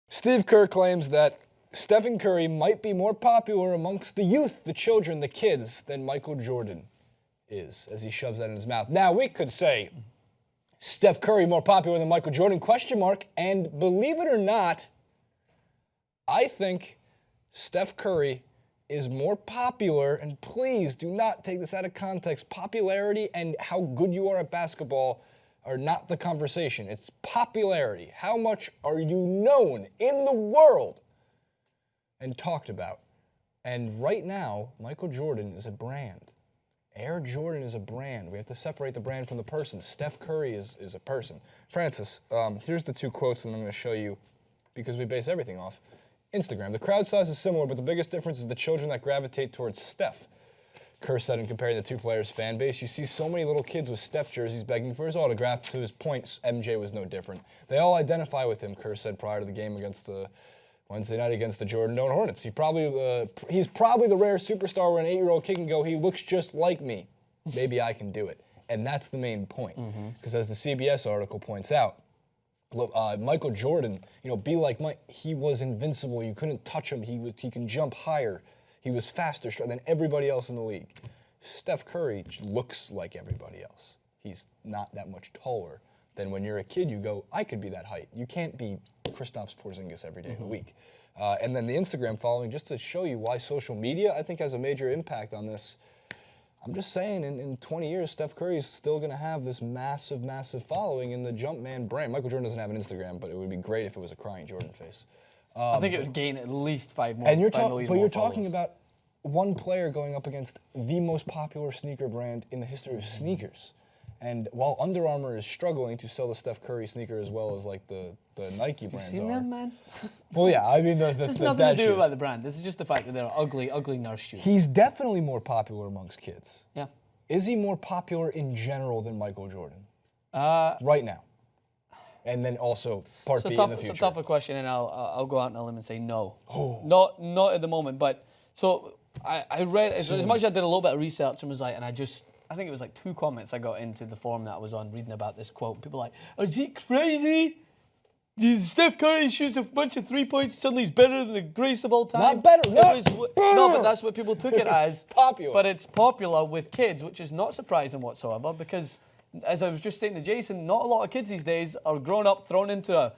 Steve Kerr claims that Stephen Curry might be more popular amongst the youth, the children, the kids, than Michael Jordan is, as he shoves that in his mouth. Now, we could say, Steph Curry more popular than Michael Jordan, ? And believe it or not, I think Steph Curry is more popular, and please do not take this out of context. Popularity and how good you are at basketball are not the conversation. It's popularity. How much are you known in the world and talked about? And right now, Michael Jordan is a brand. Air Jordan is a brand. We have to separate the brand from the person. Steph Curry is a person. Francis, here's the two quotes that I'm going to show you because we base everything off Instagram. The crowd size is similar, but the biggest difference is the children that gravitate towards Steph. Kerr said in comparing the two players' fan base, you see so many little kids with Steph jerseys begging for his autograph. To his point, MJ was no different. They all identify with him, Kerr said prior to the game against the Wednesday night against the Jordan Dome Hornets. He's probably the rare superstar where an 8-year-old kid can go, he looks just like me. Maybe I can do it. And that's the main point. Because as the CBS article points out, look, Michael Jordan, be like Mike, he was invincible. You couldn't touch him. He can jump higher. He was faster than everybody else in the league. Steph Curry looks like everybody else. He's not that much taller than when you're a kid, you go, I could be that height. You can't be Kristaps Porzingis every day of the week. And then the Instagram following, just to show you why social media, I think, has a major impact on this. I'm just saying, in 20 years, Steph Curry is still going to have this massive, massive following in the Jumpman brand. Michael Jordan doesn't have an Instagram, but it would be great if it was a crying Jordan face. I think it would gain at least 5 more. And you're followers. talking about one player going up against the most popular sneaker brand in the history of sneakers. And while Under Armour is struggling to sell the Steph Curry sneaker as well as like the Nike brands You seen them, man? Well, yeah, I mean the This has the nothing dad to do shoes. about the brand. This is just the fact that they're ugly, ugly nurse shoes. He's definitely more popular amongst kids. Yeah. Is he more popular in general than Michael Jordan? Right now. And then also part B in the future. It's a tougher question, and I'll go out on a limb and say no. Oh. Not at the moment. But so I read as much as I did a little bit of research and was like, and I think it was like 2 comments I got into the forum that I was on reading about this quote. People were like, is he crazy? Steph Curry shoots a bunch of 3 points, suddenly he's better than the greatest of all time. Not better, No, but that's what people took it as. Popular. But it's popular with kids, which is not surprising whatsoever because, as I was just saying to Jason, not a lot of kids these days are growing up thrown into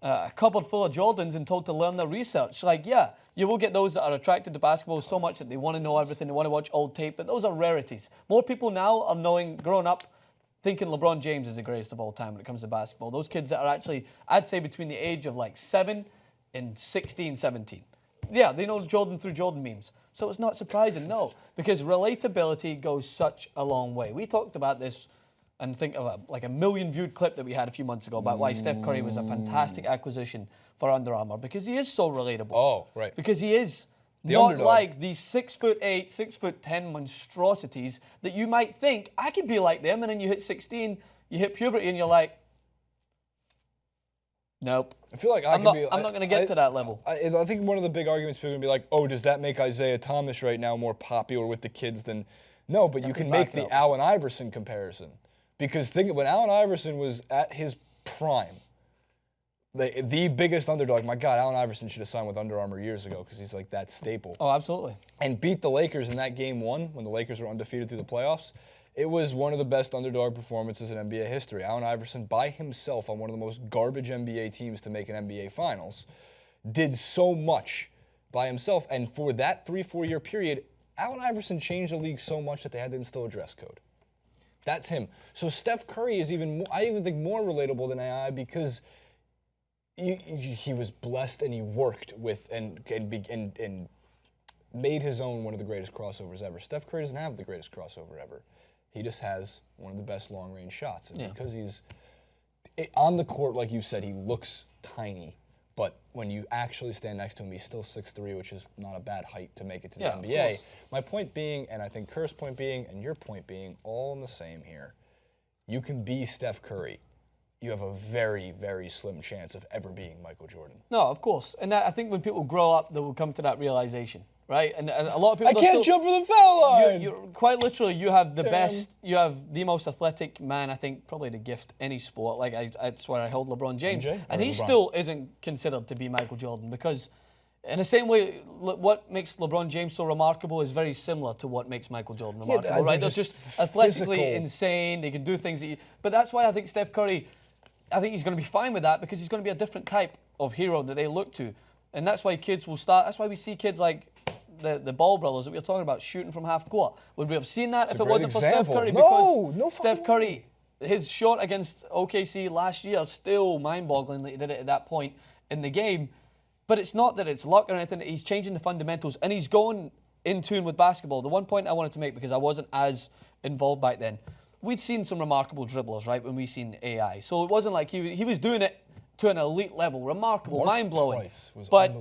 a cupboard full of Jordans and told to learn their research. Like, yeah, you will get those that are attracted to basketball so much that they want to know everything, they want to watch old tape, but those are rarities. More people now are growing up, thinking LeBron James is the greatest of all time when it comes to basketball. Those kids that are actually, I'd say, between the age of like 7 and 16, 17. Yeah, they know Jordan through Jordan memes. So it's not surprising, no, because relatability goes such a long way. We talked about this and think of a million-viewed clip that we had a few months ago about why Steph Curry was a fantastic acquisition for Under Armour, because he is so relatable. Oh, right. Because he is The not underdog. like these 6'8", 6'10" monstrosities that you might think, I could be like them, and then you hit 16, you hit puberty, and you're like, nope. I feel like I'm not going to get to that level. I think one of the big arguments people are going to be like, oh, does that make Isaiah Thomas right now more popular with the kids than... No, but you can make the Allen Iverson comparison. Because think when Allen Iverson was at his prime, the biggest underdog, my God, Allen Iverson should have signed with Under Armour years ago because he's like that staple. Oh, absolutely. And beat the Lakers in that game 1 when the Lakers were undefeated through the playoffs. It was one of the best underdog performances in NBA history. Allen Iverson, by himself on one of the most garbage NBA teams to make an NBA Finals, did so much by himself. And for that 3-4 year period, Allen Iverson changed the league so much that they had to instill a dress code. That's him. So Steph Curry is I even think more relatable than AI because he was blessed and he worked with and made his own one of the greatest crossovers ever. Steph Curry doesn't have the greatest crossover ever. He just has one of the best long-range shots. And because he's on the court, like you said, he looks tiny. But when you actually stand next to him, he's still 6'3", which is not a bad height to make it to the NBA. My point being, and I think Kerr's point being, and your point being, all in the same here. You can be Steph Curry. You have a very, very slim chance of ever being Michael Jordan. No, of course. And I think when people grow up, they will come to that realization. right? And a lot of people. I can't jump for the foul line. You're quite literally, you have the best, you have the most athletic man, I think, probably to gift any sport. Like, I swear I held LeBron James. And he still isn't considered to be Michael Jordan because, in the same way, what makes LeBron James so remarkable is very similar to what makes Michael Jordan remarkable, right? They're just athletically insane. They can do things that but that's why I think Steph Curry, I think he's going to be fine with that because he's going to be a different type of hero that they look to. And that's why kids will start, that's why we see kids like the Ball brothers that we were talking about shooting from half court. Would we have seen that if it wasn't for Steph Curry? Because Steph Curry, his shot against OKC last year, still mind-boggling that he did it at that point in the game. But it's not that it's luck or anything. He's changing the fundamentals, and he's going in tune with basketball. The one point I wanted to make, because I wasn't as involved back then, we'd seen some remarkable dribblers, right, when we seen AI. So it wasn't like he was doing it to an elite level, remarkable, mind-blowing. But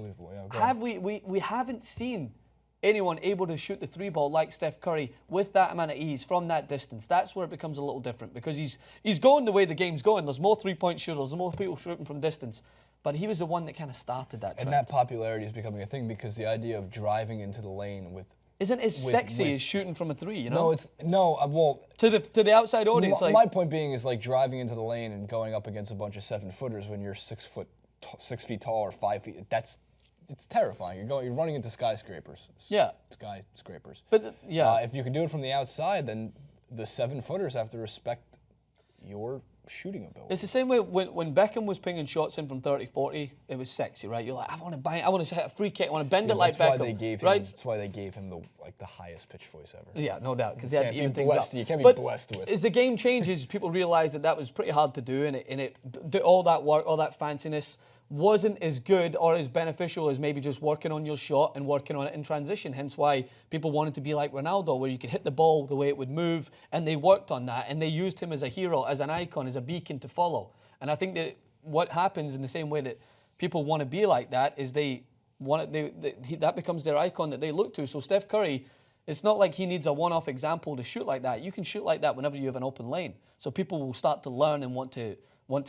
have we haven't seen anyone able to shoot the three ball like Steph Curry with that amount of ease from that distance. That's where it becomes a little different because he's going the way the game's going. There's more three-point shooters, there's more people shooting from distance. But he was the one that kind of started that trend. And that popularity is becoming a thing because the idea of driving into the lane isn't as sexy as shooting from a three, you know? Well, to the outside audience. My point being is like driving into the lane and going up against a bunch of 7-footers when you're 6 feet tall or 5 feet. It's terrifying. You're running into skyscrapers. Yeah. Skyscrapers. But if you can do it from the outside, then the 7-footers have to respect your shooting ability. It's the same way when Beckham was pinging shots in from 30-40, it was sexy, right? You're like, I want to hit a free kick, I want to bend it like Beckham. That's why they gave him the highest pitch voice ever. Yeah, no doubt, because he had to even things up. You can't be blessed with. As the game changes, people realize that was pretty hard to do, and all that work, all that fanciness wasn't as good or as beneficial as maybe just working on your shot and working on it in transition. Hence why people wanted to be like Ronaldo, where you could hit the ball the way it would move, and they worked on that, and they used him as a hero, as an icon, as a beacon to follow. And I think that what happens in the same way that people want to be like that is that becomes their icon that they look to. So Steph Curry, it's not like he needs a one-off example to shoot like that. You can shoot like that whenever you have an open lane. So people will start to learn and want to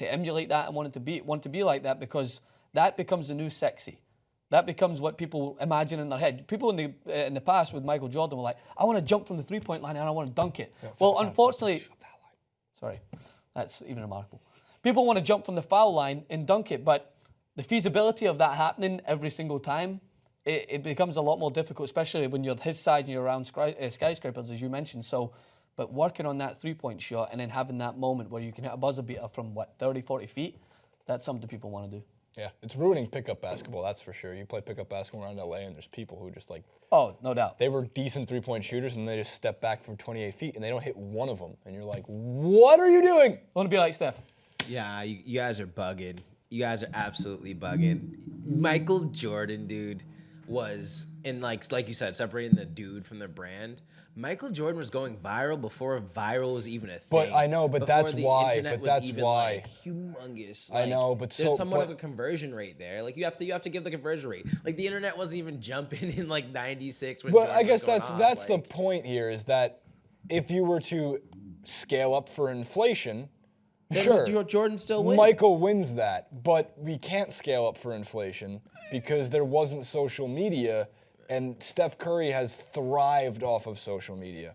emulate that and want to be like that because that becomes the new sexy. That becomes what people imagine in their head. People in the past with Michael Jordan were like, I want to jump from the three-point line and I want to dunk it. Well, unfortunately, sorry, that's even remarkable. People want to jump from the foul line and dunk it, but the feasibility of that happening every single time, it becomes a lot more difficult, especially when you're his size and you're around skyscrapers, as you mentioned. So, but working on that three-point shot and then having that moment where you can hit a buzzer beater from, 30, 40 feet, that's something people want to do. Yeah, it's ruining pickup basketball, that's for sure. You play pickup basketball around LA and there's people who just like... Oh, no doubt. They were decent three-point shooters and they just step back from 28 feet and they don't hit one of them. And you're like, what are you doing? I want to be like Steph. Yeah, you guys are bugging. You guys are absolutely bugging. Michael Jordan, dude, was, and like you said, separating the dude from the brand. Michael Jordan was going viral before viral was even a thing. But I know, but that's why. But that's even, why. Like, humongous. I know, but there's somewhat of a conversion rate there. Like you have to give the conversion rate. Like the internet wasn't even jumping in like '96 when. But I guess that's the point here is that if you were to scale up for inflation. Sure, Jordan still wins. Michael wins that, but we can't scale up for inflation because there wasn't social media, and Steph Curry has thrived off of social media.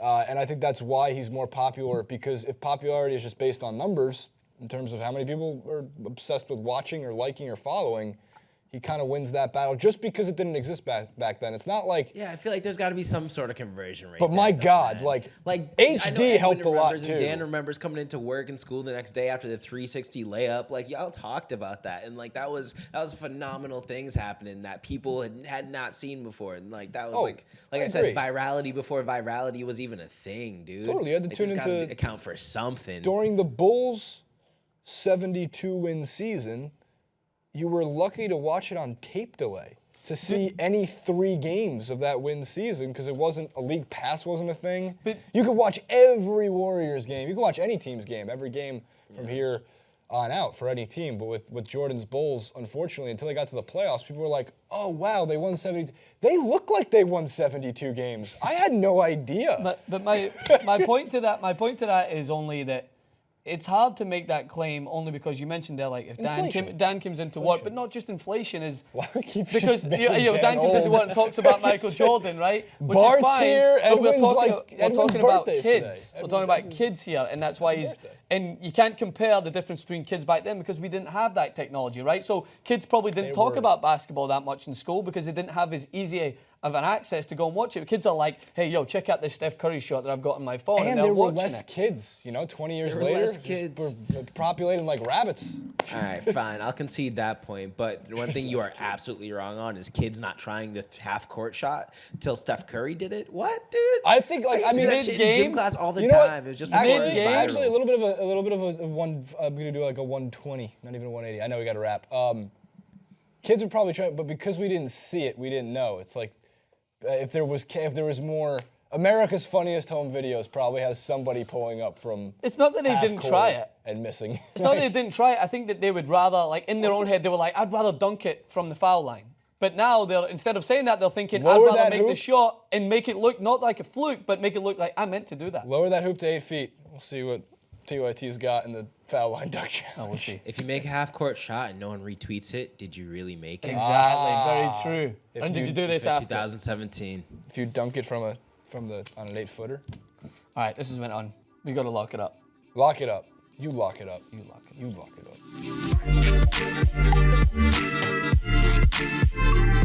And I think that's why he's more popular, because if popularity is just based on numbers, in terms of how many people are obsessed with watching or liking or following, he kind of wins that battle just because it didn't exist back then. It's not like... Yeah, I feel like there's got to be some sort of conversion rate. But my God, like HD helped a lot too. Dan remembers coming into work and school the next day after the 360 layup. Like y'all talked about that, and like that was phenomenal things happening that people had not seen before, and like that was like I said, virality before virality was even a thing, dude. Totally, you had to tune into account for something. During the Bulls' 72-win season, you were lucky to watch it on tape delay to see any 3 games of that win season because it wasn't a league pass wasn't a thing. But you could watch every Warriors game. You could watch any team's game, every game from here on out for any team. But with Jordan's Bulls, unfortunately, until they got to the playoffs, people were like, "Oh wow, they won 72." They look like they won 72 games. I had no idea. But my point to that is only that it's hard to make that claim only because you mentioned there, like if Dan comes into work, but not just inflation is because Dan comes into work and talks about Michael Jordan, right? Which Bart's is fine, here, but we're Edwin's talking about birthday's kids. today. We're talking about kids here, and that's why and you can't compare the difference between kids back then because we didn't have that technology, right? So kids probably didn't talk about basketball that much in school because they didn't have as easy of an access to go and watch it. Kids are like, hey, yo, check out this Steph Curry shot that I've got on my phone. And they're there were watching less it. kids, 20 years There were later. less kids. We're populating like rabbits. All right, fine. I'll concede that point. But one thing you are absolutely wrong on is kids not trying the half-court shot until Steph Curry did it. What, dude? I think, I see that shit in gym class all the time. It was just actually a little bit of a one. I'm gonna do like a 120, not even a 180. I know we got to wrap. Kids would probably try, but because we didn't see it, we didn't know. It's like if there was more. America's Funniest Home Videos probably has somebody pulling up from. It's not that they didn't try it and missing. It's not that they didn't try it. I think that they would rather, like in their own head, they were like, I'd rather dunk it from the foul line. But now they're instead of saying that, they're thinking, I'd rather make the shot and make it look not like a fluke, but make it look like I meant to do that. Lower that hoop to 8 feet. We'll see what TYT's got in the foul line dunk challenge. Oh, we'll see. If you make a half-court shot and no one retweets it, did you really make it? Exactly, very true. If And did you- you do this after? 2017. If you dunk it on an 8-footer, All right, this has went on. We got to lock it up. lock it up. You lock it up. You lock it. You lock it up.